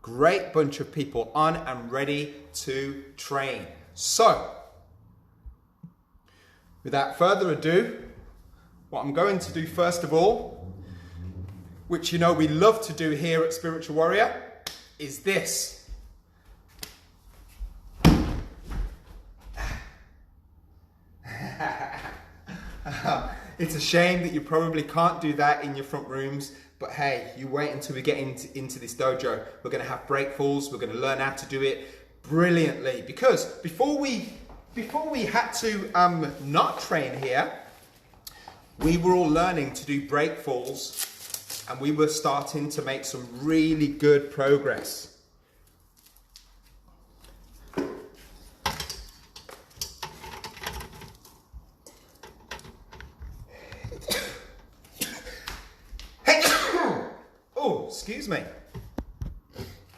great bunch of people on and ready to train. So, without further ado, what I'm going to do first of all, which you know we love to do here at Spiritual Warrior, is this. It's a shame that you probably can't do that in your front rooms, but hey, you wait until we get into this dojo. We're going to have breakfalls. We're going to learn how to do it brilliantly, because before we had to not train here, we were all learning to do breakfalls, and we were starting to make some really good progress. Excuse me.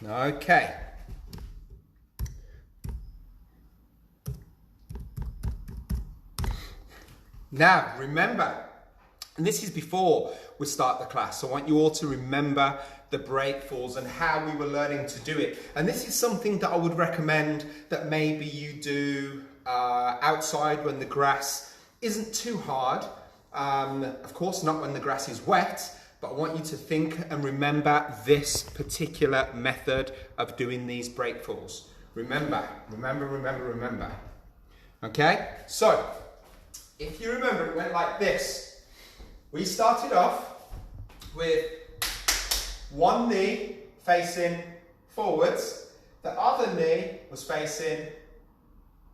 Okay. Now, remember, and this is before we start the class, so I want you all to remember the breakfalls and how we were learning to do it. And this is something that I would recommend that maybe you do outside when the grass isn't too hard. Of course, not when the grass is wet. But I want you to think and remember this particular method of doing these breakfalls. Remember. Okay? So, if you remember, it went like this. We started off with one knee facing forwards. The other knee was facing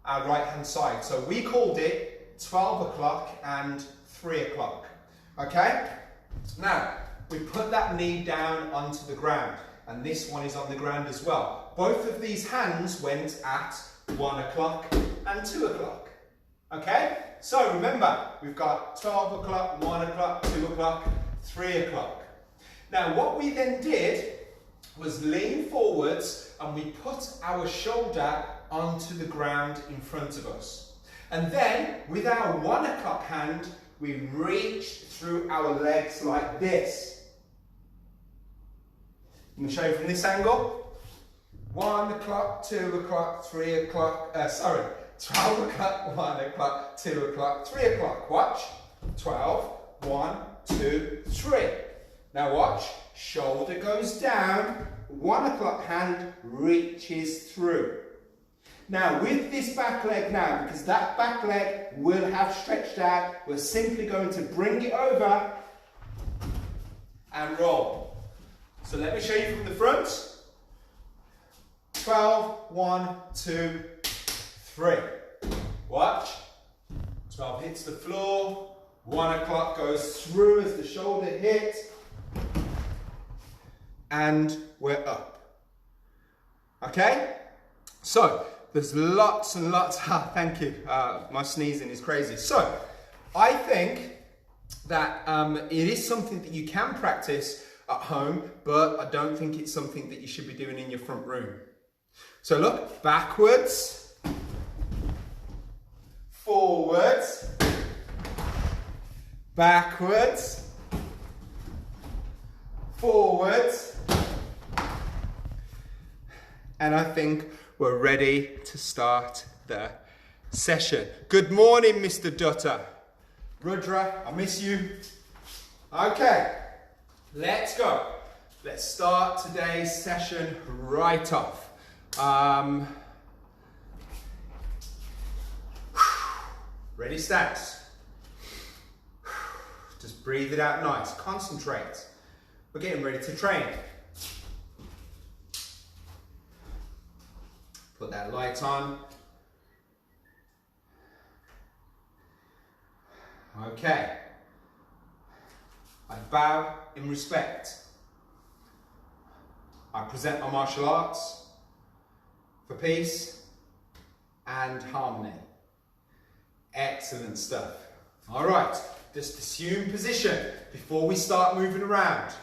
our right-hand side. So we called it 12 o'clock and 3 o'clock. Okay? Now, we put that knee down onto the ground, and this one is on the ground as well. Both of these hands went at 1 o'clock and 2 o'clock. Okay? So remember, we've got 12 o'clock, 1 o'clock, 2 o'clock, 3 o'clock. Now, what we then did was lean forwards and we put our shoulder onto the ground in front of us. And then, with our 1 o'clock hand, we reached through our legs like this. I'm going to show you from this angle. 1 o'clock, 2 o'clock, 3 o'clock, 12 o'clock, 1 o'clock, 2 o'clock, 3 o'clock. Watch. 12, 1, 2, 3. Now watch. Shoulder goes down. 1 o'clock hand reaches through. Now with this back leg now, because that back leg will have stretched out, we're simply going to bring it over and roll. So let me show you from the front. 12, 1, 2, 3. Watch. 12 hits the floor. 1 o'clock goes through as the shoulder hits. And we're up. Okay? So, there's lots and lots, thank you, my sneezing is crazy. So, I think that it is something that you can practice at home, but I don't think it's something that you should be doing in your front room. So look, backwards, forwards, backwards, forwards, and I think we're ready to start the session. Good morning, Mr. Dutter. Rudra, I miss you. Okay, let's go. Let's start today's session right off. Ready, stance. Just breathe it out nice. Concentrate. We're getting ready to train. Put that light on. Okay. I bow in respect. I present my martial arts for peace and harmony. Excellent stuff. All right, just assume position before we start moving around.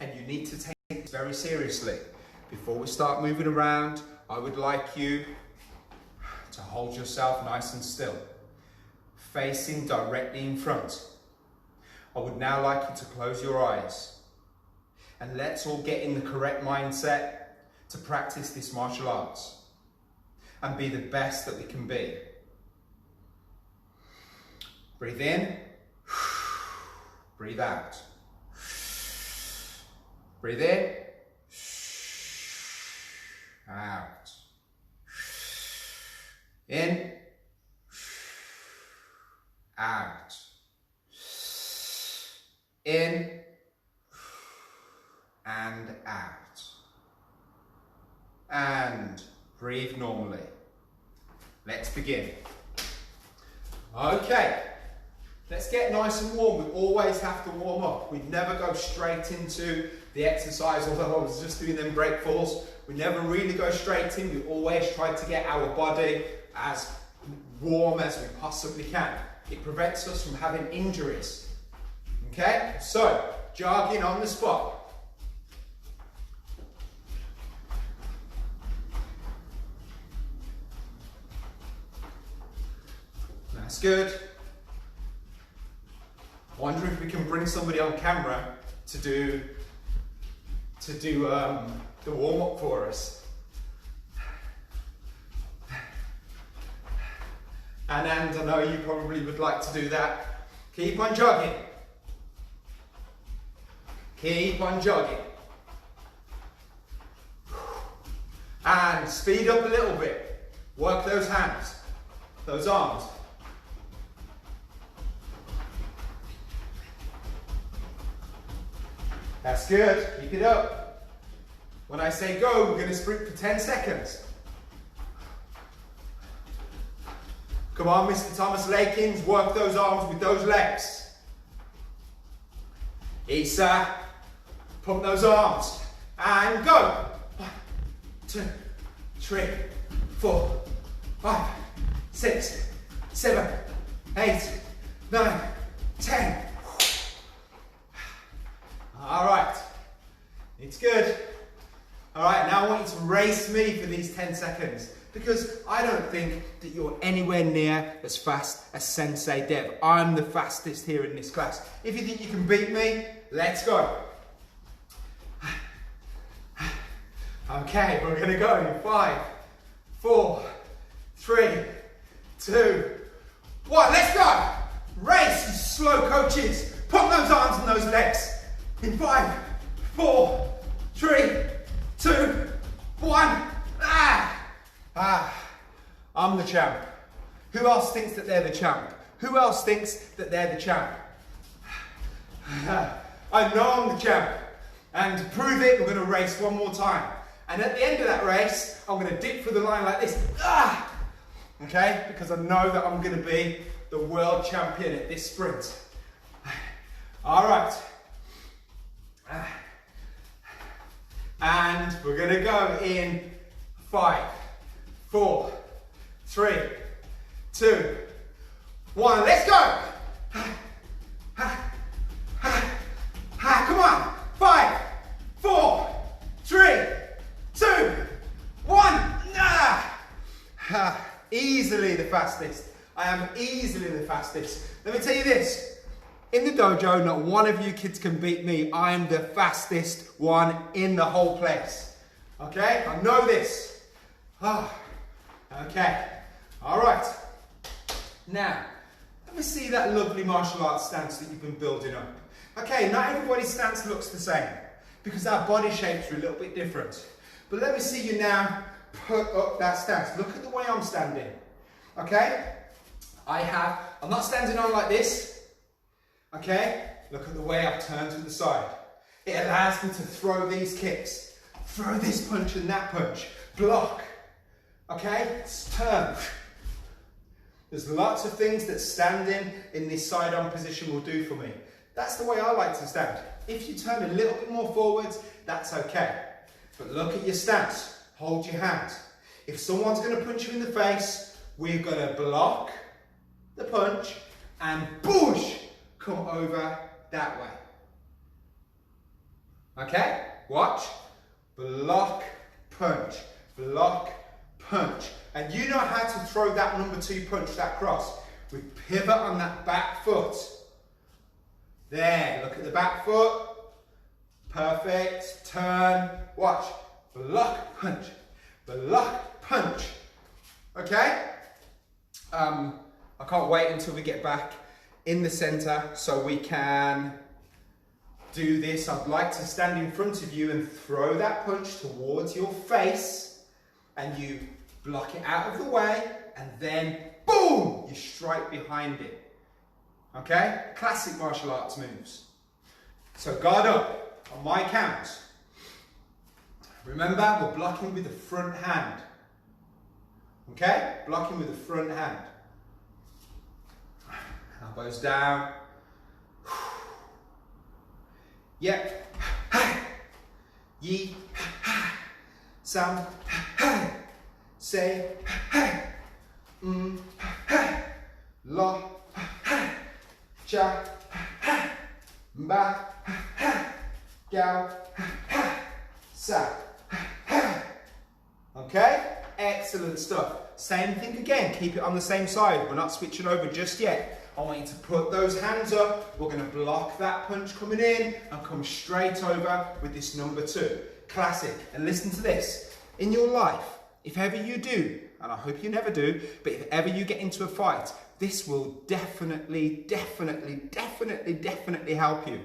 And you need to take it very seriously. Before we start moving around, I would like you to hold yourself nice and still, facing directly in front. I would now like you to close your eyes. And let's all get in the correct mindset to practice this martial arts and be the best that we can be. Breathe in, breathe out. Breathe in, out. In, out. In and out. And breathe normally. Let's begin. Okay, let's get nice and warm. We always have to warm up. We never go straight into the exercise, although I was just doing them break falls. We never really go straight in. We always try to get our body as warm as we possibly can. It prevents us from having injuries. Okay, so jogging on the spot. That's good. I wonder if we can bring somebody on camera to do the warm-up for us. And I know you probably would like to do that. Keep on jogging. Keep on jogging. And speed up a little bit. Work those hands, those arms. That's good, keep it up. When I say go, we're going to sprint for 10 seconds. Come on, Mr. Thomas Lakins, work those arms with those legs. Isa, pump those arms. And go. 1, 2, 3, 4, 5, 6, 7, 8, 9, 10. All right, it's good. All right, now I want you to race me for these 10 seconds because I don't think that you're anywhere near as fast as Sensei Dev. I'm the fastest here in this class. If you think you can beat me, let's go. Okay, we're gonna go in 5, 4, 3, 2, 1, let's go. Race, you slow coaches. Pump those arms and those legs. In 5, 4, 3, 2, 1. I'm the champ. Who else thinks that they're the champ? Who else thinks that they're the champ? I know I'm the champ. And to prove it, we're going to race one more time. And at the end of that race, I'm going to dip through the line like this. Okay? Because I know that I'm going to be the world champion at this sprint. All right. And we're going to go in 5, 4, 3, 2, 1. Let's go. Come on. 5, 4, 3, 2, 1. Easily the fastest. I am easily the fastest. Let me tell you this. In the dojo, not one of you kids can beat me. I am the fastest one in the whole place. Okay? I know this. Okay. All right. Now, let me see that lovely martial arts stance that you've been building up. Okay, not everybody's stance looks the same because our body shapes are a little bit different. But let me see you now put up that stance. Look at the way I'm standing. Okay? I'm not standing on like this. Okay, look at the way I've turned to the side. It allows me to throw these kicks, throw this punch and that punch, block. Okay, turn. There's lots of things that standing in this side-on position will do for me. That's the way I like to stand. If you turn a little bit more forwards, that's okay. But look at your stance. Hold your hand. If someone's going to punch you in the face, we're going to block the punch and boosh, come over that way. Okay? Watch. Block, punch. Block, punch. And you know how to throw that number 2 punch, that cross. We pivot on that back foot. There, look at the back foot. Perfect. Turn. Watch. block, punch, block, punch. Okay? I can't wait until we get back in the center so we can do this. I'd like to stand in front of you and throw that punch towards your face, and you block it out of the way, and then boom, you strike behind it. Okay? Classic martial arts moves. So guard up on my count. Remember, we're blocking with the front hand. Okay? Blocking with the front hand. Elbows down. Yep. Yi. Sam. Say. Lo. Cha. Ba. Gao. Sa. Okay? Excellent stuff. Same thing again. Keep it on the same side. We're not switching over just yet. I want you to put those hands up. We're going to block that punch coming in and come straight over with this number 2. Classic. And listen to this. In your life, if ever you do, and I hope you never do, but if ever you get into a fight, this will definitely help you.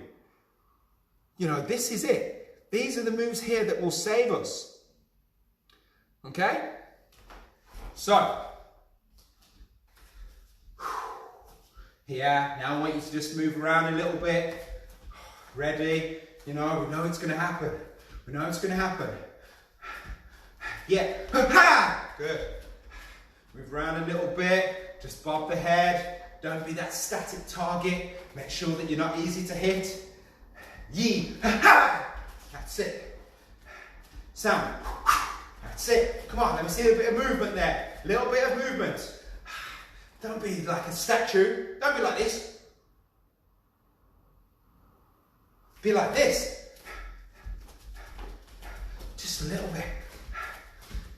You know, this is it. These are the moves here that will save us. Okay? So, here, now I want you to just move around a little bit. Ready? You know, we know it's going to happen. We know it's going to happen. Yeah. Good. Move around a little bit. Just bob the head. Don't be that static target. Make sure that you're not easy to hit. Yi. That's it. Sam. That's it. Come on, let me see a bit of movement there. A little bit of movement. Don't be like a statue. Don't be like this. Be like this. Just a little bit.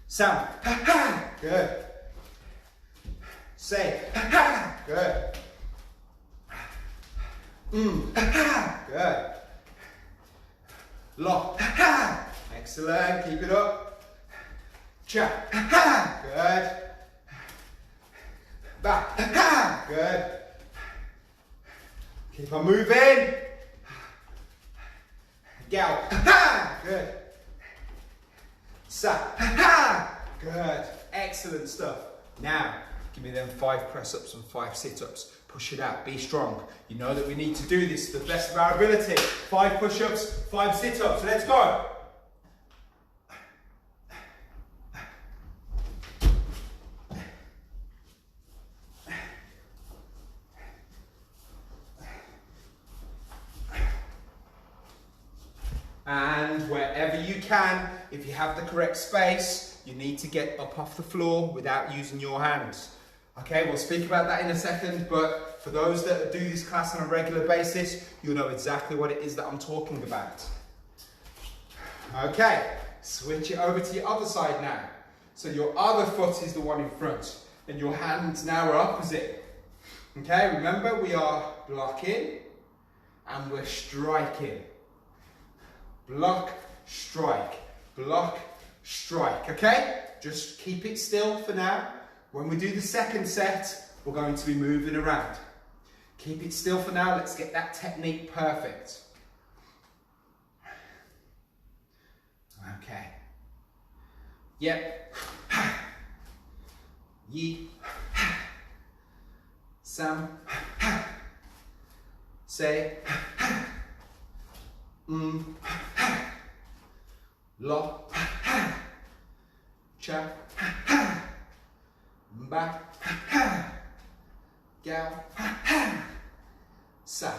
Sound. Good. Say. Good. Good. Lock. Excellent. Keep it up. Cha. Good. Back. Good. Keep on moving. Gal. Good. Sa. Good. Excellent stuff. Now, give me them 5 press-ups and 5 sit-ups. Push it out. Be strong. You know that we need to do this to the best of our ability. 5 push-ups, 5 sit-ups. Let's go. And wherever you can, if you have the correct space, you need to get up off the floor without using your hands. Okay, we'll speak about that in a second, but for those that do this class on a regular basis, you'll know exactly what it is that I'm talking about. Okay, switch it over to your other side now. So your other foot is the one in front, and your hands now are opposite. Okay, remember we are blocking and we're striking. Block, strike, block, strike, okay? Just keep it still for now. When we do the second set, we're going to be moving around. Keep it still for now, let's get that technique perfect. Okay. Yep. Yi. Sam. Say. Lo. Cha. Ba. Gao. Sa.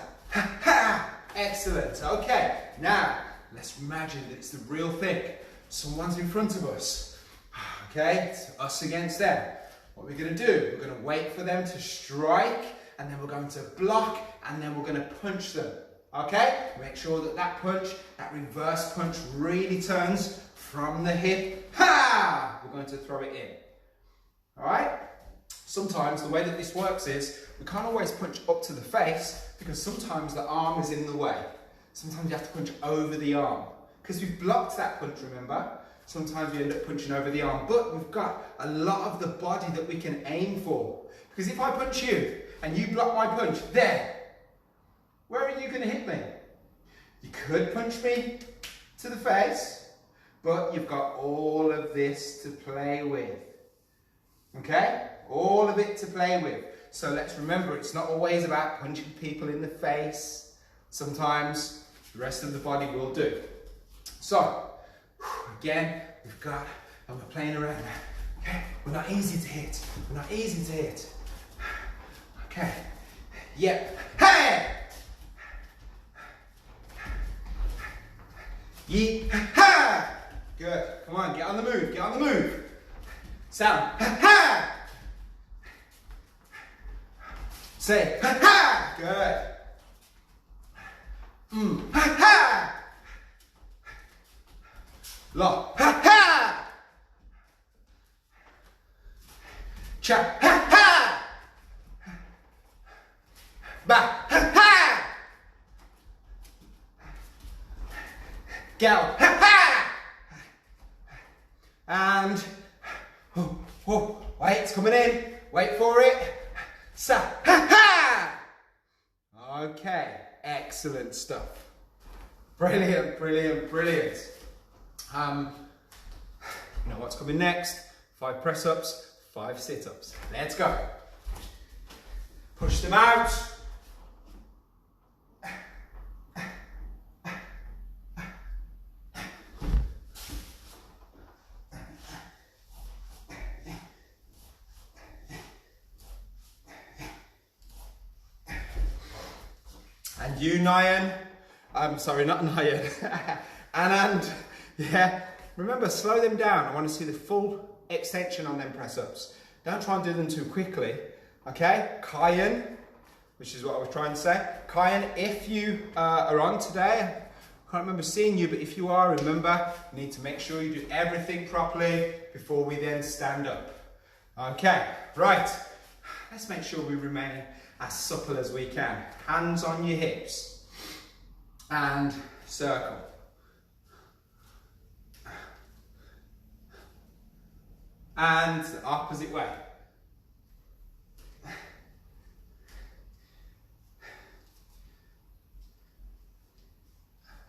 Excellent. Okay. Now, let's imagine that it's the real thing. Someone's in front of us. Okay? It's us against them. What we're going to do, we're going to wait for them to strike, and then we're going to block, and then we're going to punch them. Okay? Make sure that that punch, that reverse punch really turns from the hip. Ha! We're going to throw it in. Alright? Sometimes the way that this works is we can't always punch up to the face because sometimes the arm is in the way. Sometimes you have to punch over the arm. because we've blocked that punch, remember? Sometimes we end up punching over the arm, but we've got a lot of the body that we can aim for. Because if I punch you and you block my punch, there, where are you going to hit me? You could punch me to the face, but you've got all of this to play with. Okay? All of it to play with. So let's remember, it's not always about punching people in the face. Sometimes the rest of the body will do. So, again, we've got, and we're playing around now. Okay? We're not easy to hit. We're not easy to hit. Okay. Yep. Hey! Yee. Ha! Good. Come on, get on the move. Get on the move. Sound. Ha! Ha! Say. Ha! Ha! Good. Ha! Ha! Lock. Ha! Ha! Cha. Ha! Ha! Back. Ha! Ha! Go. Ha! Ha! And wait, it's coming in. Wait for it. Sa. Ha! Ha! Okay, excellent stuff. Brilliant, brilliant, brilliant. You know what's coming next? 5 press-ups, 5 sit-ups. Let's go. Push them out. And you, Nyan, I'm sorry, not Nyan, Anand, yeah, remember, slow them down. I want to see the full extension on them press-ups. Don't try and do them too quickly, okay? Kyan, which is what I was trying to say. Kyan, if you are on today, I can't remember seeing you, but if you are, remember, you need to make sure you do everything properly before we then stand up. Okay, right, let's make sure we remain as supple as we can. Hands on your hips and circle. And the opposite way.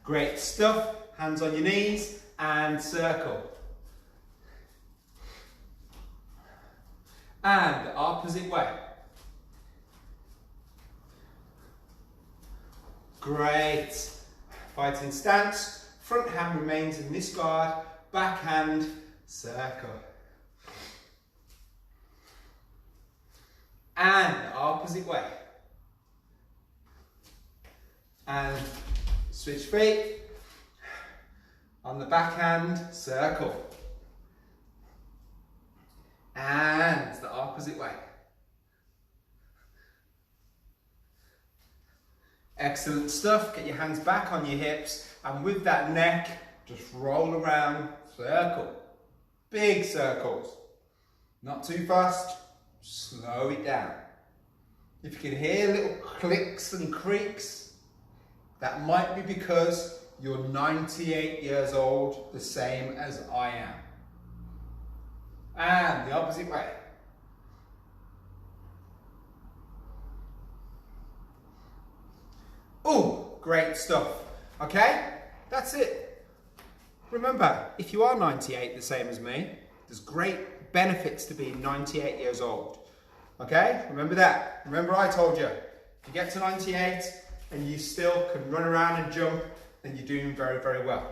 Great stuff. Hands on your knees and circle. And the opposite way. Great. Fighting stance. Front hand remains in this guard. Back hand, circle. And the opposite way. And switch feet. On the backhand, circle. And the opposite way. Excellent stuff. Get your hands back on your hips, and with that neck, just roll around, circle. Big circles. Not too fast, slow it down. If you can hear little clicks and creaks, that might be because you're 98 years old, the same as I am. And the opposite way. Oh, great stuff. Okay, that's it. Remember, if you are 98, the same as me, there's great benefits to being 98 years old. Okay, remember that. Remember I told you, if you get to 98 and you still can run around and jump, then you're doing very, very well.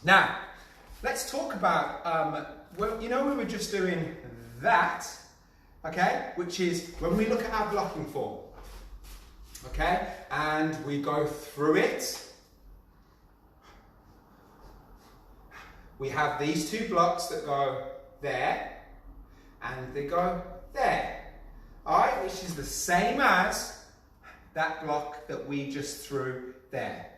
Now, let's talk about, well, you know, we were just doing that, okay, which is when we look at our blocking form. Okay, and we go through it. We have these 2 blocks that go there and they go there. Alright, which is the same as that block that we just threw there.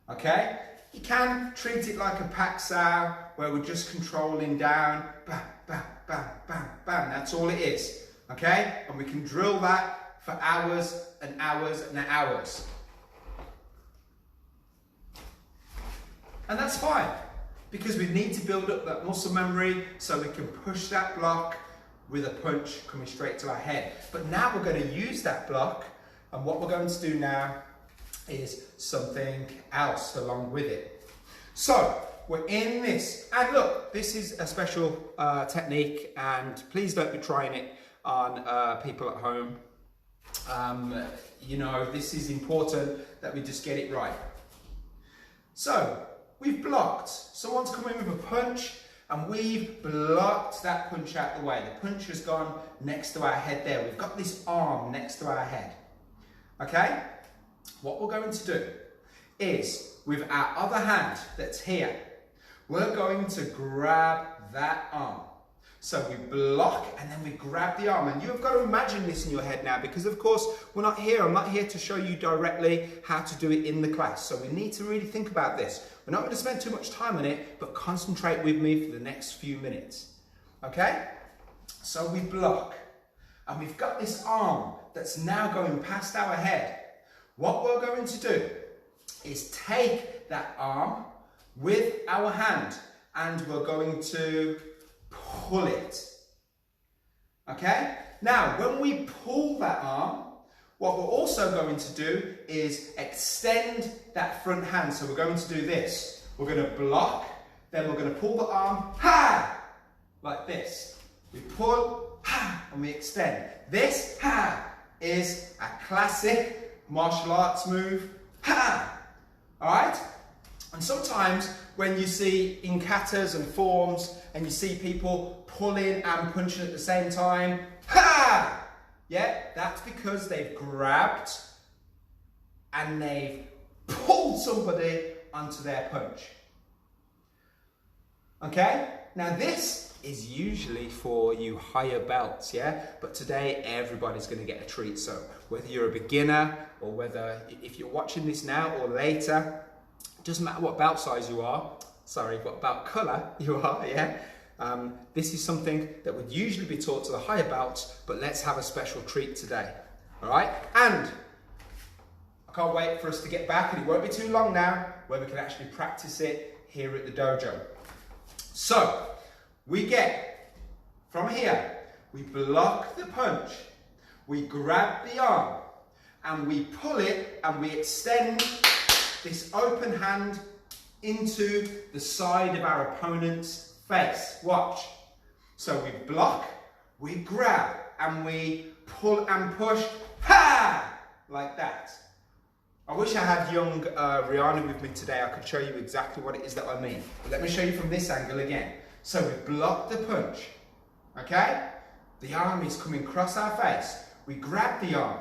Okay, you can treat it like a Pak-Sao where we're just controlling down, bam, bam, bam, bam, bam. That's all it is. Okay, and we can drill that for hours and hours and hours. And that's fine, because we need to build up that muscle memory so we can push that block with a punch coming straight to our head. But now we're going to use that block, and what we're going to do now is something else along with it. So we're in this, and look, this is a special technique, and please don't be trying it on people at home. You know, this is important that we just get it right. So we've blocked. Someone's come in with a punch, and we've blocked that punch out the way. The punch has gone next to our head there. We've got this arm next to our head. Okay? What we're going to do is, with our other hand that's here, we're going to grab that arm. So we block and then we grab the arm. And you've got to imagine this in your head now, because of course I'm not here to show you directly how to do it in the class. So we need to really think about this. We're not going to spend too much time on it, but concentrate with me for the next few minutes. Okay? So we block, and we've got this arm that's now going past our head. What we're going to do is take that arm with our hand, and we're going to pull it. Okay? Now, when we pull that arm, what we're also going to do is extend that front hand. So we're going to do this. We're going to block, then we're going to pull the arm, ha! Like this. We pull, ha! And we extend. This, ha! Is a classic martial arts move, ha! Alright? And sometimes when you see in katas and forms and you see people pulling and punching at the same time, ha! Yeah, that's because they've grabbed and they've pulled somebody onto their punch. Okay? Now this is usually for you higher belts, yeah? But today everybody's going to get a treat. So whether you're a beginner or whether if you're watching this now or later, it doesn't matter what belt size you are, sorry, what belt colour you are, yeah? This is something that would usually be taught to the higher belts, but let's have a special treat today, all right? And I can't wait for us to get back, and it won't be too long now, where we can actually practice it here at the dojo. So, we get, from here, we block the punch, we grab the arm, and we pull it, and we extend this open hand into the side of our opponent's face. Watch. So we block, we grab, and we pull and push, ha! Like that. I wish I had young Rihanna with me today. I could show you exactly what it is that I mean. But let me show you from this angle again. So we block the punch, okay? The arm is coming across our face. We grab the arm,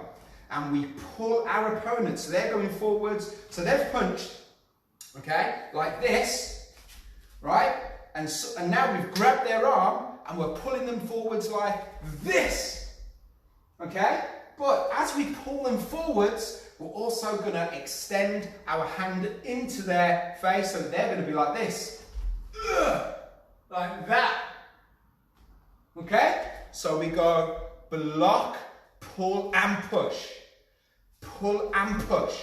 and we pull our opponent. So they're going forwards. So they've punched, okay, like this, right? And now we've grabbed their arm and we're pulling them forwards like this, okay? But as we pull them forwards, we're also going to extend our hand into their face, so they're going to be like this, like that, okay? So we go block, pull and push, pull and push.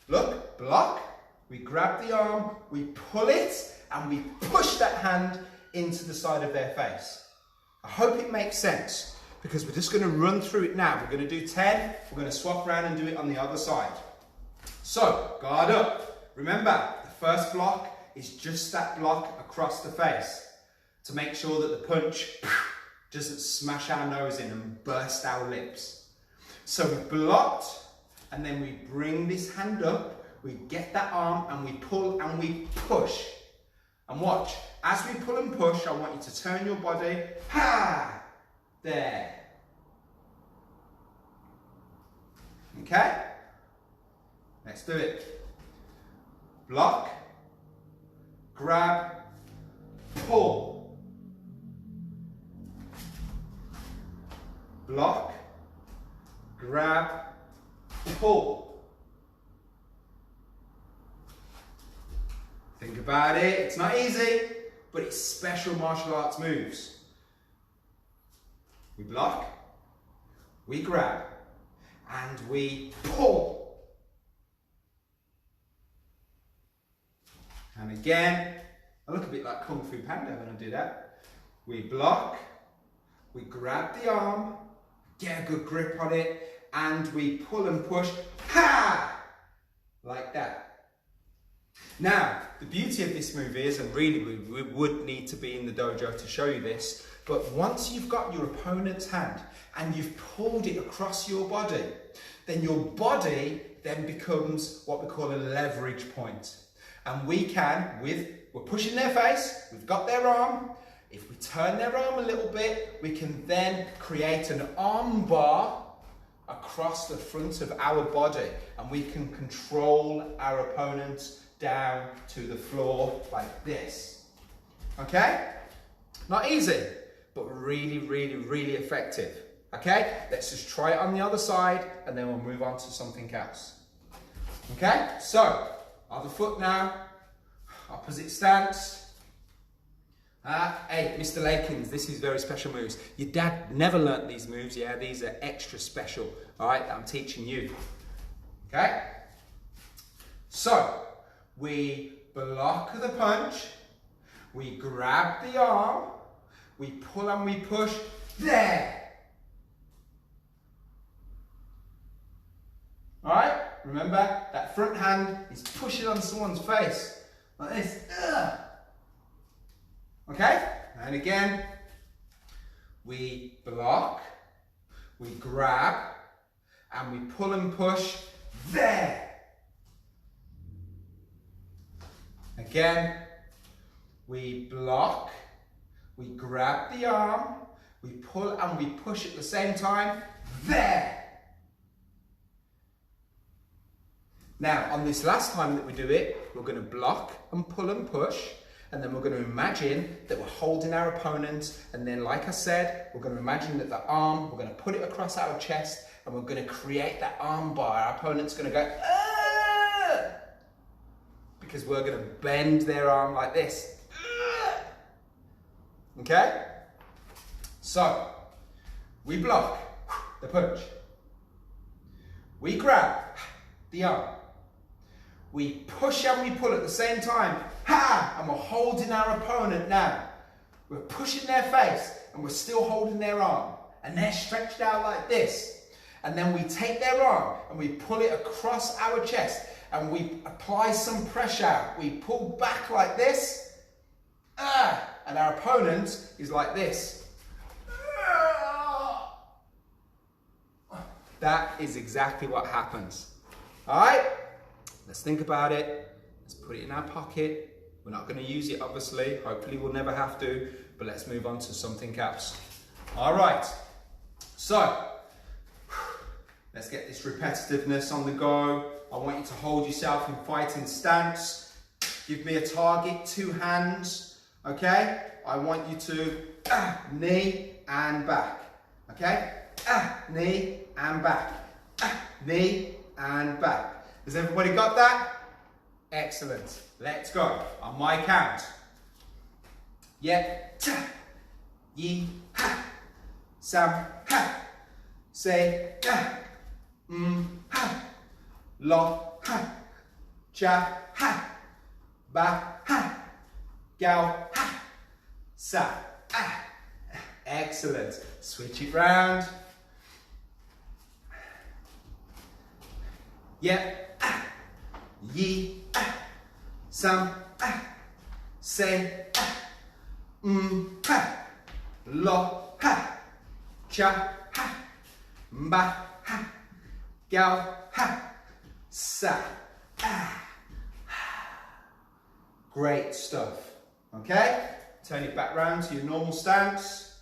Look, block, we grab the arm, we pull it, and we push that hand into the side of their face. I hope it makes sense, because we're just going to run through it now. We're going to do 10, we're going to swap around and do it on the other side. So, guard up. Remember, the first block is just that block across the face to make sure that the punch doesn't smash our nose in and burst our lips. So we blocked, and then we bring this hand up, we get that arm, and we pull and we push. And watch, as we pull and push, I want you to turn your body, ha, there. Okay? Let's do it. Block, grab, pull. Block, grab, pull. Think about it, it's not easy, but it's special martial arts moves. We block, we grab, and we pull. And again, I look a bit like Kung Fu Panda when I do that. We block, we grab the arm, get a good grip on it, and we pull and push, ha! Like that. Now, the beauty of this move is, and really we would need to be in the dojo to show you this, but once you've got your opponent's hand and you've pulled it across your body, then your body then becomes what we call a leverage point. And we can, we're pushing their face, we've got their arm. If we turn their arm a little bit, we can then create an arm bar across the front of our body, and we can control our opponent down to the floor like this. Okay? Not easy, but really, really, really effective. Okay? Let's just try it on the other side, and then we'll move on to something else. Okay? So, other foot now, opposite stance. Hey, Mr. Lakins, this is very special moves. Your dad never learnt these moves, yeah? These are extra special, all right, that I'm teaching you. Okay? So, we block the punch, we grab the arm, we pull and we push, there! All right? Remember, that front hand is pushing on someone's face, like this. Ugh. Okay? And again, we block, we grab, and we pull and push, there! Again, we block, we grab the arm, we pull and we push at the same time, there! Now, on this last time that we do it, we're going to block and pull and push, and then we're going to imagine that we're holding our opponent, and then, like I said, we're going to imagine that the arm, we're going to put it across our chest, and we're going to create that arm bar. Our opponent's going to go, ah! Because we're going to bend their arm like this. Ah! Okay? So, we block the punch. We grab the arm. We push and we pull at the same time. Ha! And we're holding our opponent now. We're pushing their face and we're still holding their arm. And they're stretched out like this. And then we take their arm and we pull it across our chest and we apply some pressure. We pull back like this. Ah! And our opponent is like this. That is exactly what happens. All right? Let's think about it. Let's put it in our pocket. We're not going to use it, obviously. Hopefully we'll never have to, but let's move on to something else. All right. So, let's get this repetitiveness on the go. I want you to hold yourself in fighting stance. Give me a target, 2 hands, okay? I want you to knee and back, okay? Knee and back, knee and back. Has everybody got that? Excellent. Let's go. On my count. Yep. Ta. Yi. Ha. Sam. Ha. Say. Ha. Ha. Lo. Ha. Cha. Ha. Ba. Ha. Gao. Ha. Sa. Ah. Excellent. Switch it round. Yep. Yi, sam, say, ha, lo, ha, cha, ha, ba, ha, gao, ha, sa, Great stuff. Okay? Turn it back round to your normal stance.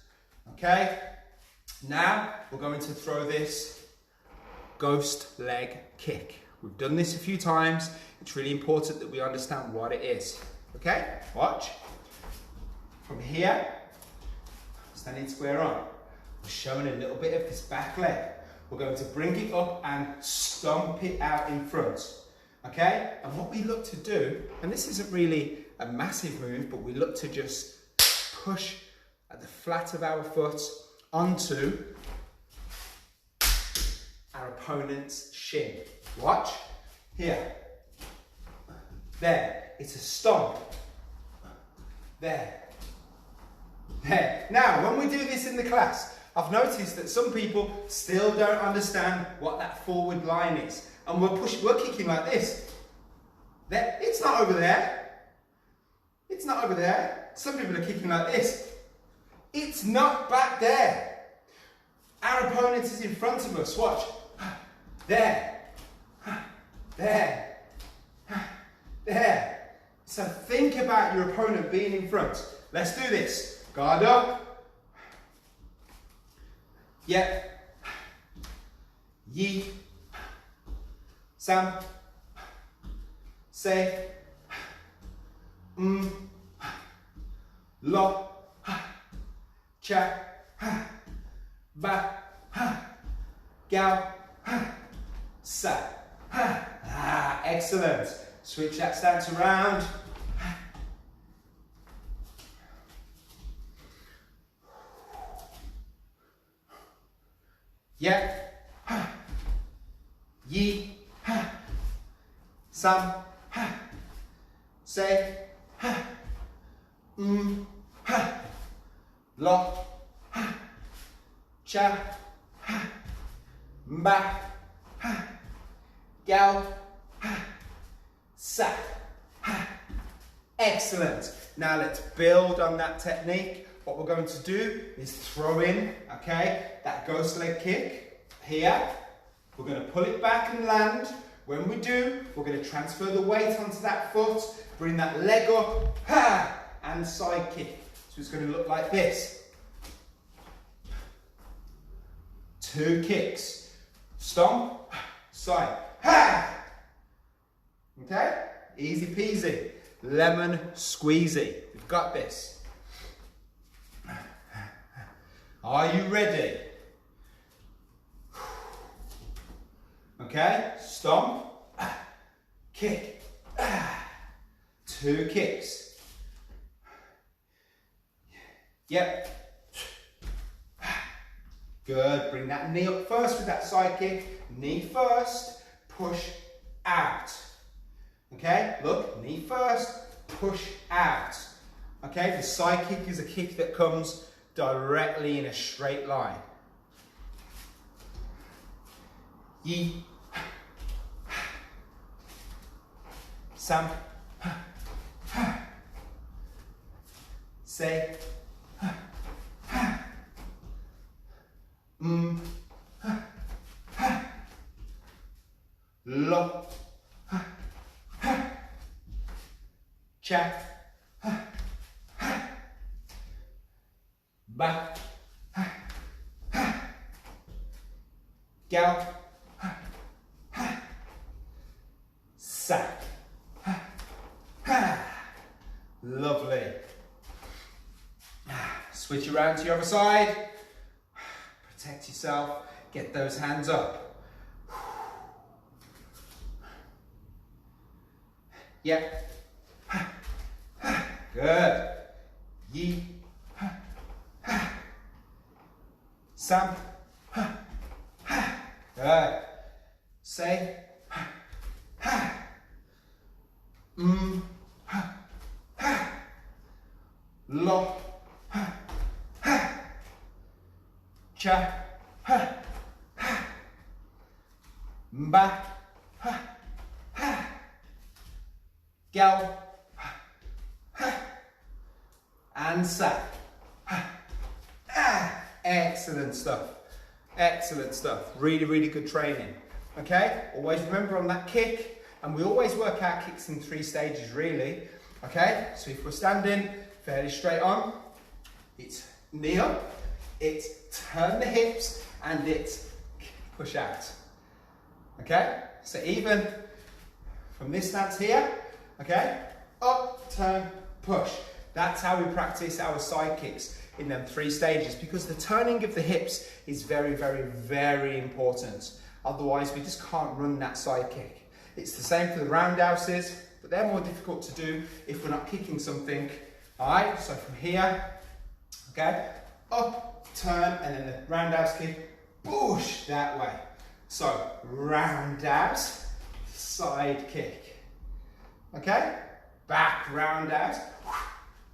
Okay? Now, we're going to throw this ghost leg kick. We've done this a few times. It's really important that we understand what it is. Okay? Watch. From here, standing square on. We're showing a little bit of this back leg. We're going to bring it up and stomp it out in front. Okay? And what we look to do, and this isn't really a massive move, but we look to just push at the flat of our foot onto our opponent's shin. Watch. Here. There. it's a stomp. There. There. Now, when we do this in the class, I've noticed that some people still don't understand what that forward line is. And we're kicking like this. There. It's not over there. It's not over there. Some people are kicking like this. It's not back there. Our opponent is in front of us. Watch. There. There. There. So think about your opponent being in front. Let's do this. Guard up. Yep. Yi. Sam. Say. Lo. Cha. Va. Gao. Sa. Excellent. Switch that stance around. Yep. Yi. Sam. Say. Lo. Cha. Ba. Gao. Sa. Excellent. Now let's build on that technique. What we're going to do is throw in, okay, that ghost leg kick here. We're going to pull it back and land. When we do, we're going to transfer the weight onto that foot, bring that leg up, and side kick. So it's going to look like this. 2 kicks. Stomp, side, okay? Easy peasy. Lemon squeezy. We've got this. Are you ready? Okay, stomp, kick, 2 kicks. Yep. Good, bring that knee up first with that side kick. Knee first, push out. Okay, look, knee first, push out. Okay, the side kick is a kick that comes directly in a straight line. Yi. Sam. Say. Lo. Cha. Ba. Gao. Sa. Lovely. Switch around to your other side. Protect yourself. Get those hands up. Yep. Good. Yi. Sam. Good. Say. Lo. Cha. Ba. Gao. And sa. Excellent stuff. Excellent stuff. Really, really good training. Okay, always remember on that kick, and we always work our kicks in 3 stages really. Okay, so if we're standing fairly straight on, it's knee up, it's turn the hips, and it's push out. Okay, so even from this stance here, okay, up, turn, push. That's how we practice our side kicks in them 3 stages, because the turning of the hips is very, very, very important. Otherwise, we just can't run that side kick. It's the same for the roundhouses, but they're more difficult to do if we're not kicking something. All right, so from here, okay, up, turn, and then the roundhouse kick, push that way. So roundhouse, side kick. Okay, back, round out,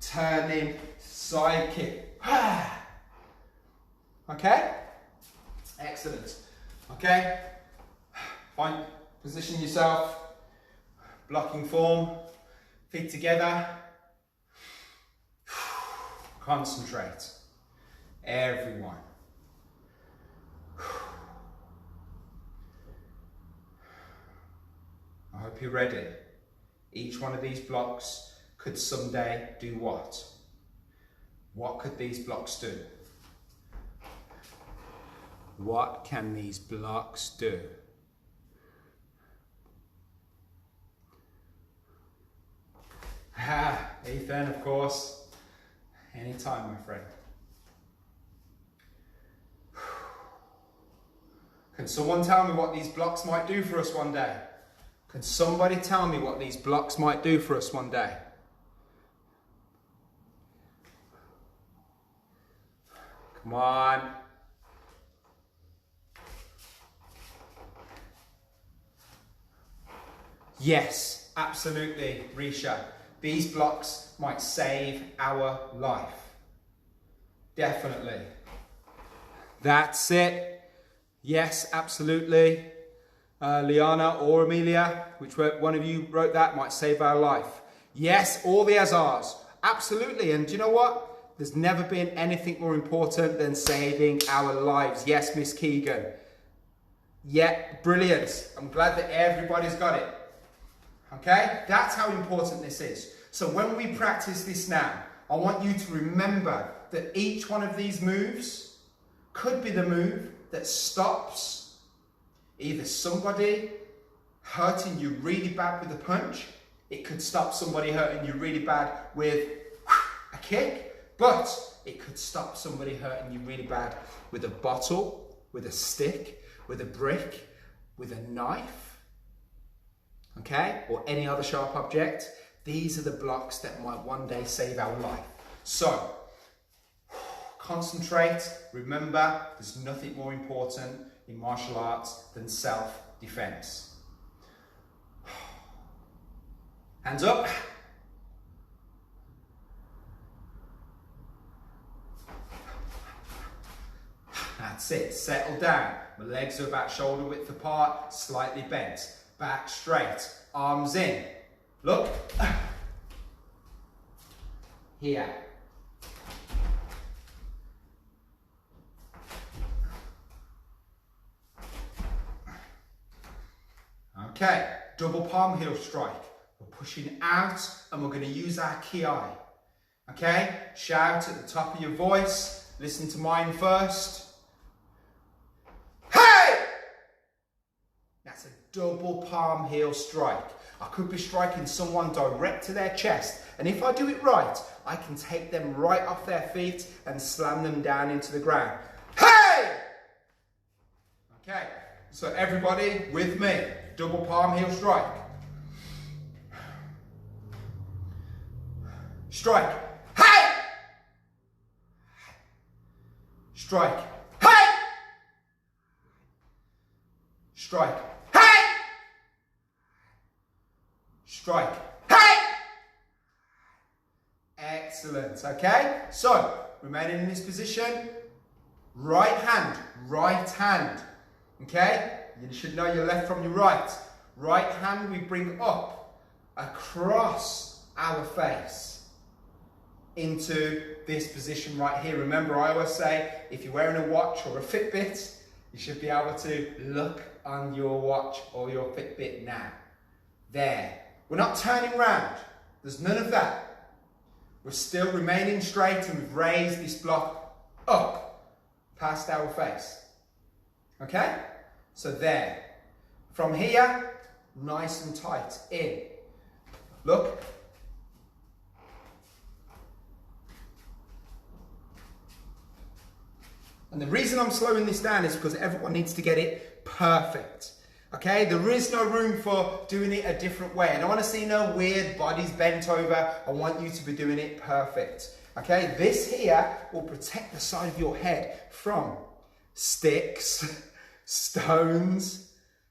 turning, side kick. Okay? Excellent. Okay? Fine. Position yourself. Blocking form. Feet together. Concentrate. Everyone. I hope you're ready. Each one of these blocks could someday do what? What could these blocks do? What can these blocks do? Ethan, of course. Anytime, my friend. Can someone tell me what these blocks might do for us one day? Can somebody tell me what these blocks might do for us one day? Come on. Yes, absolutely, Risha. These blocks might save our life. Definitely. That's it. Yes, absolutely. Liana or Amelia, which one of you wrote that, might save our life. Yes, all the Azars. Absolutely. And do you know what? There's never been anything more important than saving our lives. Yes, Miss Keegan. Yeah, brilliant. I'm glad that everybody's got it. Okay? That's how important this is. So when we practice this now, I want you to remember that each one of these moves could be the move that stops either somebody hurting you really bad with a punch. It could stop somebody hurting you really bad with a kick, but it could stop somebody hurting you really bad with a bottle, with a stick, with a brick, with a knife, okay, or any other sharp object. These are the blocks that might one day save our life. So, concentrate. Remember, there's nothing more important in martial arts than self-defense. Hands up. That's it. Settle down. My legs are about shoulder width apart, slightly bent. Back straight. Arms in. Look. Here. Okay, double palm heel strike. We're pushing out and we're going to use our ki. Okay, shout at the top of your voice. Listen to mine first. Hey! That's a double palm heel strike. I could be striking someone direct to their chest, and if I do it right, I can take them right off their feet and slam them down into the ground. Hey! Okay, so everybody with me. Double palm heel strike. Strike. Hey! Strike. Hey! Strike. Hey! Strike. Hey! Excellent. Okay? So, remaining in this position. Right hand. Okay? You should know your left from your right. Right hand we bring up across our face into this position right here. Remember, I always say, if you're wearing a watch or a Fitbit, you should be able to look on your watch or your Fitbit now. There. We're not turning round. There's none of that. We're still remaining straight, and we've raised this block up past our face. Okay? So there. From here, nice and tight. In. Look. And the reason I'm slowing this down is because everyone needs to get it perfect. Okay? There is no room for doing it a different way. I don't want to see no weird bodies bent over. I want you to be doing it perfect. Okay? This here will protect the side of your head from sticks, stones,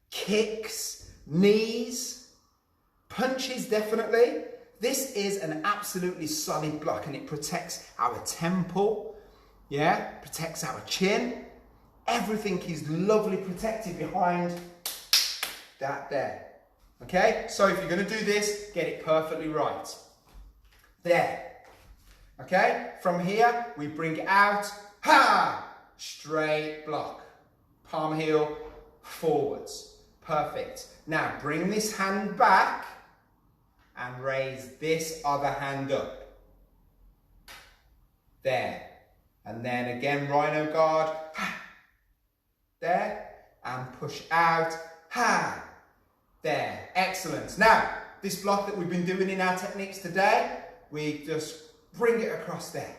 kicks, knees, punches definitely. this is an absolutely solid block and it protects our temple, yeah, protects our chin. Everything is lovely protected behind that there. Okay, so if you're going to do this, get it perfectly right. There. Okay, from here we bring it out, ha! Straight block. Palm heel forwards. Perfect. Now bring this hand back and raise this other hand up. There. And then again, rhino guard, ha! There. And push out, ha! There. Excellent. Now, this block that we've been doing in our techniques today, we just bring it across there.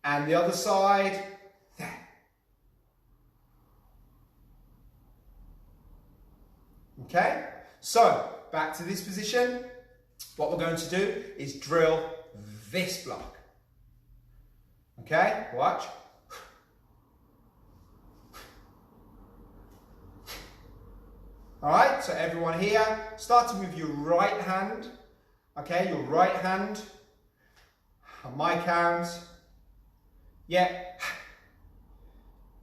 And the other side, there. Okay? So, back to this position. What we're going to do is drill this block. Okay? Watch. Alright, so everyone here, starting with your right hand. Okay, your right hand. On my count. Yeah.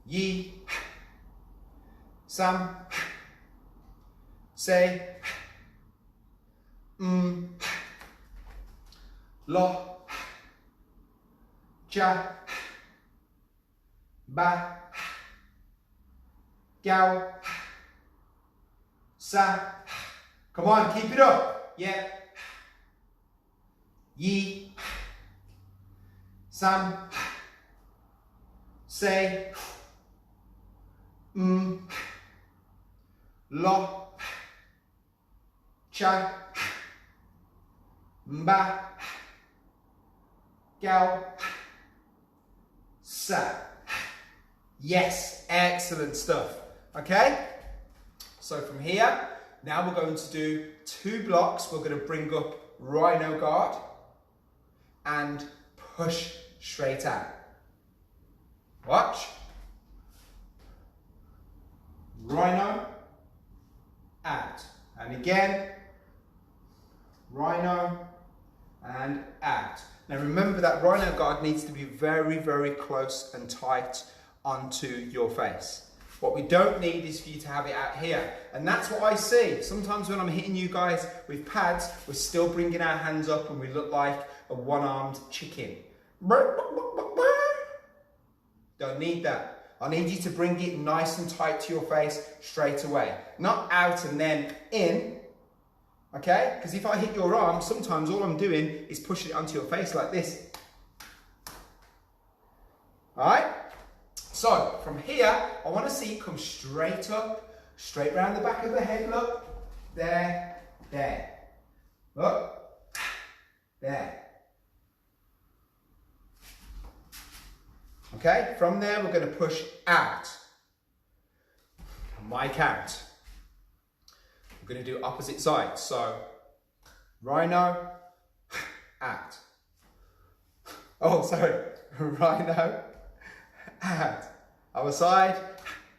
Yi. Sam. Say. Lo. Cha. Ba. Gao. Sa. Come on, keep it up. Yeah. Yi. Sam. Say. Lo. Cha. Ba. Gao. Sa. Yes, excellent stuff. Okay? So from here, now we're going to do 2 blocks. We're going to bring up rhino guard and push straight out. Watch. Rhino, out. And again, rhino and out. Now remember that rhino guard needs to be very, very close and tight onto your face. What we don't need is for you to have it out here. And that's what I see. Sometimes when I'm hitting you guys with pads, we're still bringing our hands up and we look like a one-armed chicken. Don't need that. I need you to bring it nice and tight to your face straight away. Not out and then in. Okay? Because if I hit your arm, sometimes all I'm doing is pushing it onto your face like this. Alright? So, from here, I want to see you come straight up, straight round the back of the head, look. There, there. Look. There. Okay, from there we're going to push out. On my count. We're going to do opposite sides. So, rhino, out. Oh, sorry. Rhino, out. Other side,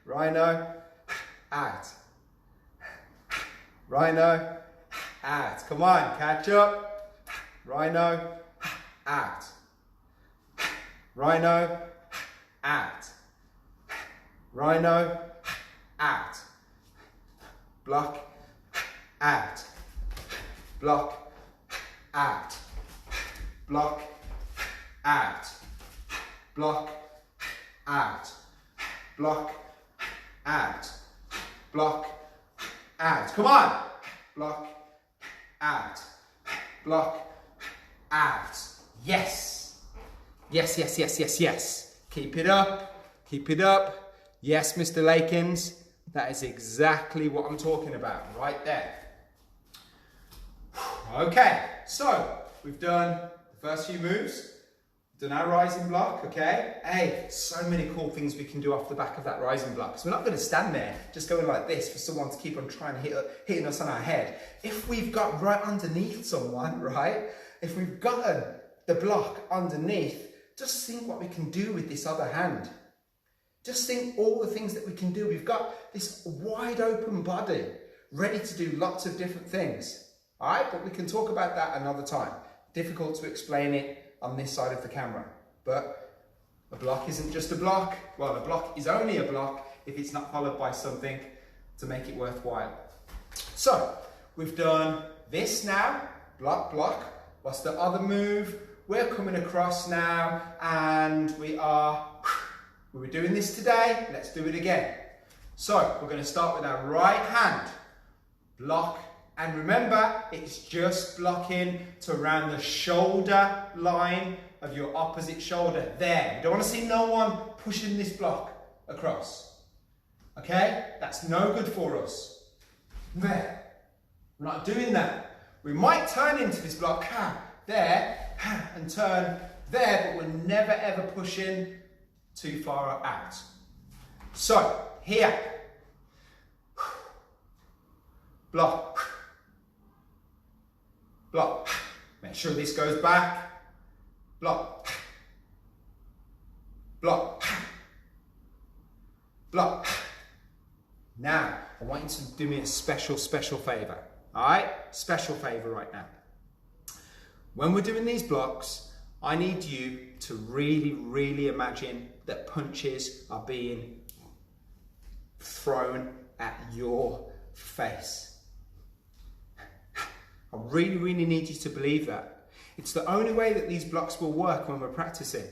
rhino, out. Rhino, out. Come on, catch up. Rhino, out. Rhino, out. Rhino, out. Block, out. Block, out. Block, out. Block, out. Block, out. Block, out. Come on. Block, out. Block, out. Yes. Yes, yes, yes, yes, yes. Keep it up. Keep it up. Yes, Mr. Lakins. That is exactly what I'm talking about right there. Okay, so we've done the first few moves. Done our rising block, okay? Hey, so many cool things we can do off the back of that rising block. So we're not going to stand there just going like this for someone to keep on trying to hitting us on our head. If we've got right underneath someone, right? If we've got the block underneath, just think what we can do with this other hand. Just think all the things that we can do. We've got this wide open body, ready to do lots of different things. All right, but we can talk about that another time. Difficult to explain it on this side of the camera, but a block isn't just a block. Well, a block is only a block if it's not followed by something to make it worthwhile. So, we've done this now, block, block. What's the other move? We're coming across now and we were doing this today, let's do it again. So, we're going to start with our right hand, block, and remember, it's just blocking to around the shoulder line of your opposite shoulder. There, you don't want to see no one pushing this block across. Okay, that's no good for us. There, we're not doing that. We might turn into this block, there, and turn there, but we're never ever pushing too far out. So, here, block, block, make sure this goes back, block, block, block. Now, I want you to do me a special favour, alright? Special favour right now. When we're doing these blocks, I need you to really imagine that punches are being thrown at your face. I really need you to believe that. It's the only way that these blocks will work when we're practicing.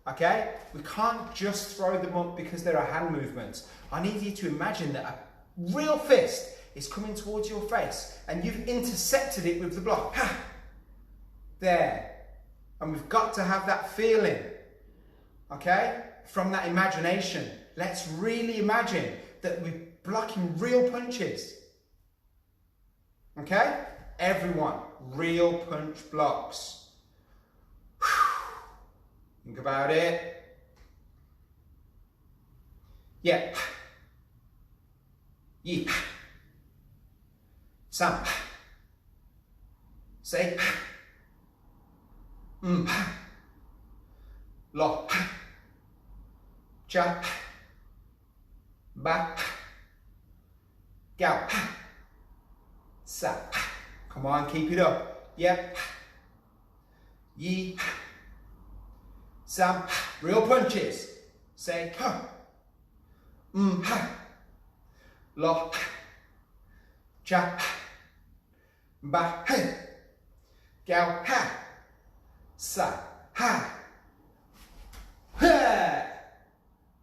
Okay? We can't just throw them up because there are hand movements. I need you to imagine that a real fist is coming towards your face and you've intercepted it with the block. There. And we've got to have that feeling. Okay? From that imagination. Let's really imagine that we're blocking real punches. Okay? Everyone, real punch blocks. Think about it. Yeah. Yi. Sam. Say. Lo. Cha. Ba. Gao. Sa. Come on, keep it up. Yep. Yi. Sam. Real punches. Say. Lo. Cha. Ba. Gao. Sa. Ha.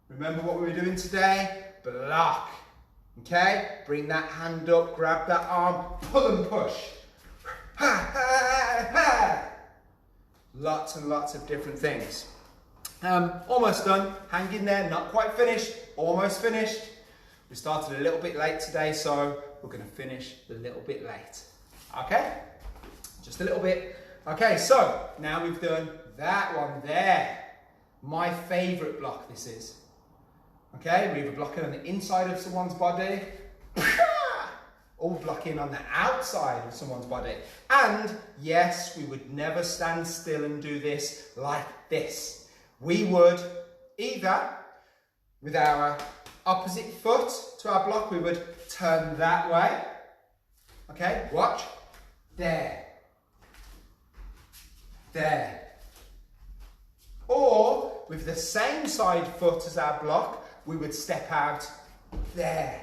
Remember what we were doing today? Block. Okay? Bring that hand up, grab that arm, pull and push. Lots and lots of different things. Almost done. Hang in there, not quite finished, almost finished. We started a little bit late today, so we're going to finish a little bit late. Okay? Just a little bit. Okay, so now we've done that one there. My favourite block this is. Okay, we're either blocking on the inside of someone's body or blocking on the outside of someone's body. And yes, we would never stand still and do this like this. We would either, with our opposite foot to our block, we would turn that way. Okay, watch. There. There. Or with the same side foot as our block, we would step out there.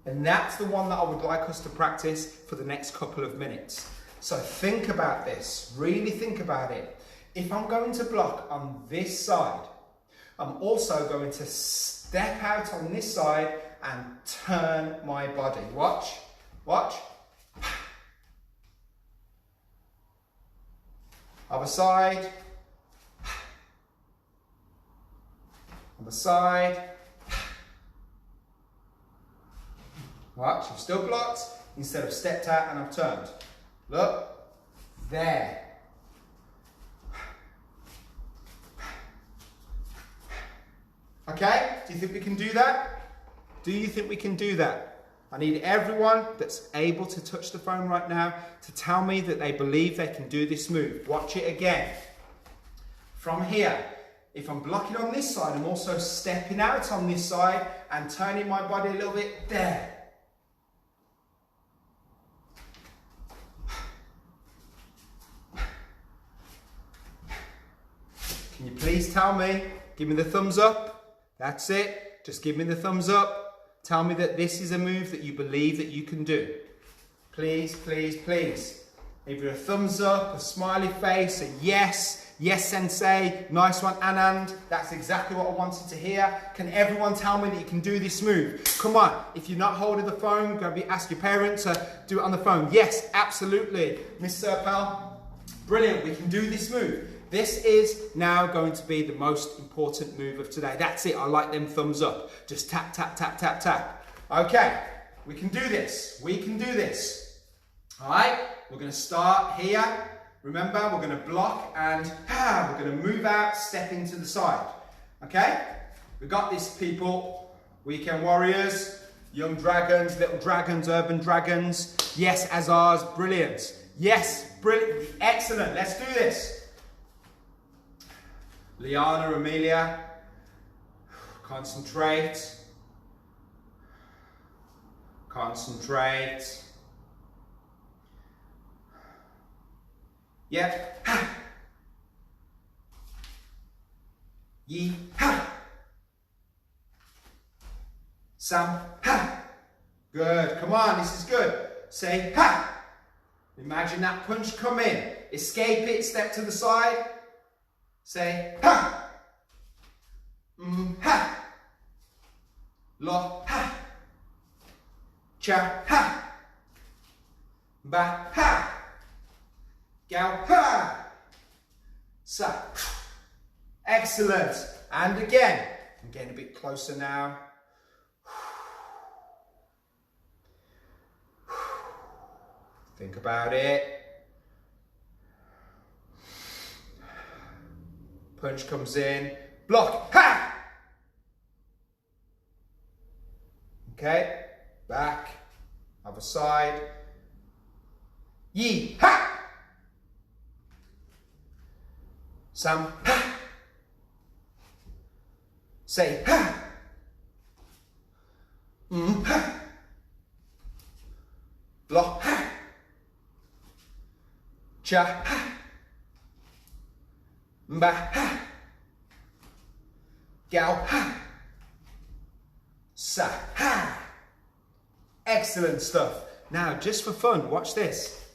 And that's the one that I would like us to practice for the next couple of minutes. So think about this, really think about it. If I'm going to block on this side, I'm also going to step out on this side and turn my body. Watch, watch. Other side. Other side. Watch, I've still blocked instead of stepped out and I've turned. Look, there. Okay, do you think we can do that? Do you think we can do that? I need everyone that's able to touch the phone right now to tell me that they believe they can do this move. Watch it again. From here, if I'm blocking on this side, I'm also stepping out on this side and turning my body a little bit there. please tell me, give me the thumbs up. That's it. Just give me the thumbs up. Tell me that this is a move that you believe that you can do. Please, please, please. Either a thumbs up, a smiley face, a yes. Yes, Sensei. Nice one, Anand. That's exactly what I wanted to hear. Can everyone tell me that you can do this move? Come on. If you're not holding the phone, ask your parents to do it on the phone. Yes, absolutely. Miss Serpel, brilliant. We can do this move. This is now going to be the most important move of today. That's it. I like them thumbs up. Just tap, tap, tap, tap, tap. Okay, we can do this. We can do this. All right, we're going to start here. Remember, we're going to block and we're going to move out, step into the side. Okay, we got this, people. Weekend warriors, young dragons, little dragons, urban dragons. Yes, Azars, brilliant. Yes, brilliant. Excellent. Let's do this. Liana, Amelia, concentrate, concentrate. Yep, ha. Yi, ha. Sam, ha. Good, come on, this is good. Say, ha. Imagine that punch come in. Escape it, step to the side. Say, ha! Ha! Lo, ha! Cha, ha! Ba, ha! Gao, ha! Sa. Excellent. And again. I'm getting a bit closer now. Think about it. Punch comes in, block, ha! Okay, back, other side. Yi, ha! Sam, ha! Say, ha! Ha! Block, ha! Cha, ha! Ba, ha! Gao, ha! Sa, ha! Excellent stuff. Now, just for fun, watch this.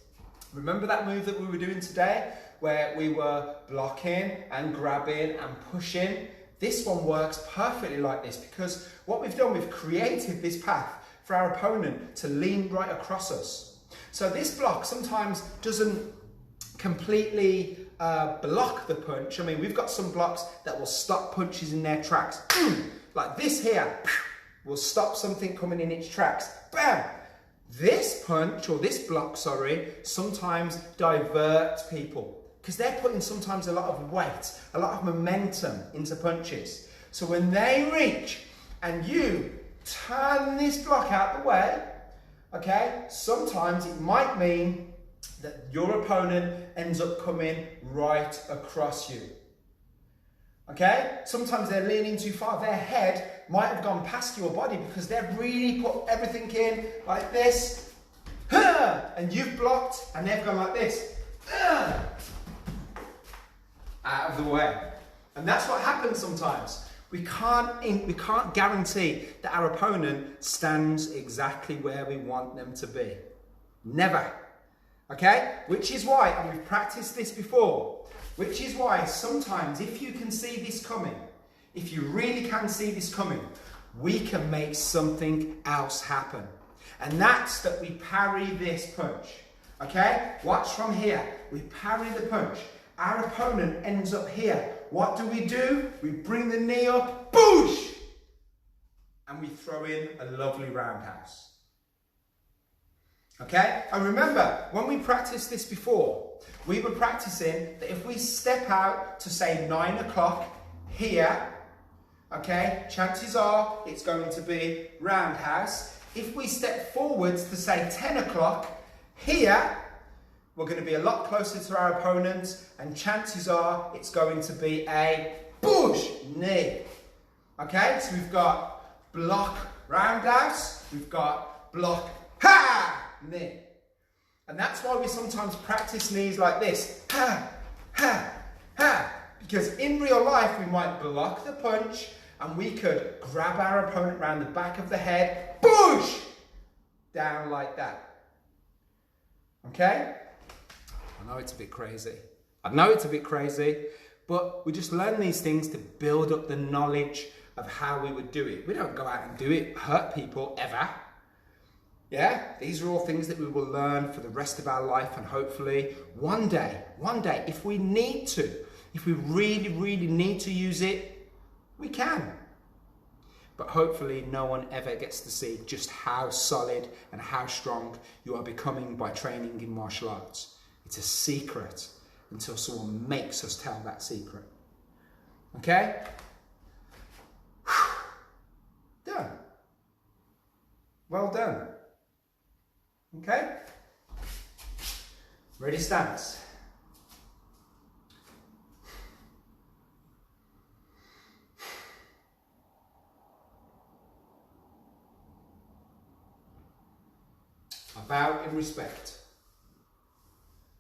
Remember that move that we were doing today, where we were blocking and grabbing and pushing? This one works perfectly like this, because what we've done, we've created this path for our opponent to lean right across us. So this block sometimes doesn't completely block the punch. I mean, we've got some blocks that will stop punches in their tracks. Like this here will stop something coming in its tracks. Bam! This punch, or this block, sorry, sometimes diverts people because they're putting sometimes a lot of weight, a lot of momentum into punches. So when they reach and you turn this block out the way, okay, sometimes it might mean that your opponent ends up coming right across you. Okay? Sometimes they're leaning too far. Their head might have gone past your body because they've really put everything in like this. And you've blocked and they've gone like this. Out of the way. And that's what happens sometimes. We can't guarantee that our opponent stands exactly where we want them to be. Never. Okay? Which is why, and we've practiced this before, which is why sometimes if you can see this coming, if you really can see this coming, we can make something else happen. And that's that we parry this punch. Okay? Watch from here. We parry the punch. Our opponent ends up here. What do? We bring the knee up, boosh! And we throw in a lovely roundhouse. Okay? And remember, when we practiced this before, we were practicing that if we step out to say 9 o'clock here, okay, chances are it's going to be roundhouse. If we step forwards to say 10 o'clock here, we're going to be a lot closer to our opponent, and chances are it's going to be a push knee. Okay, so we've got block roundhouse, we've got block ha knee. And that's why we sometimes practice knees like this. Ha, ha, ha. Because in real life, we might block the punch and we could grab our opponent around the back of the head, push down like that. Okay? I know it's a bit crazy. I know it's a bit crazy, but we just learn these things to build up the knowledge of how we would do it. We don't go out and do it, hurt people, ever. Yeah? These are all things that we will learn for the rest of our life, and hopefully one day, if we need to, if we really, really need to use it, we can. But hopefully no one ever gets to see just how solid and how strong you are becoming by training in martial arts. It's a secret until someone makes us tell that secret. Okay? Done. Well done. Okay? Ready, stance. I bow in respect.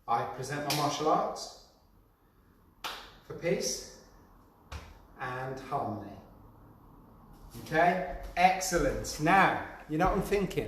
I present my martial arts for peace and harmony. Okay? Excellent. Now, you know what I'm thinking?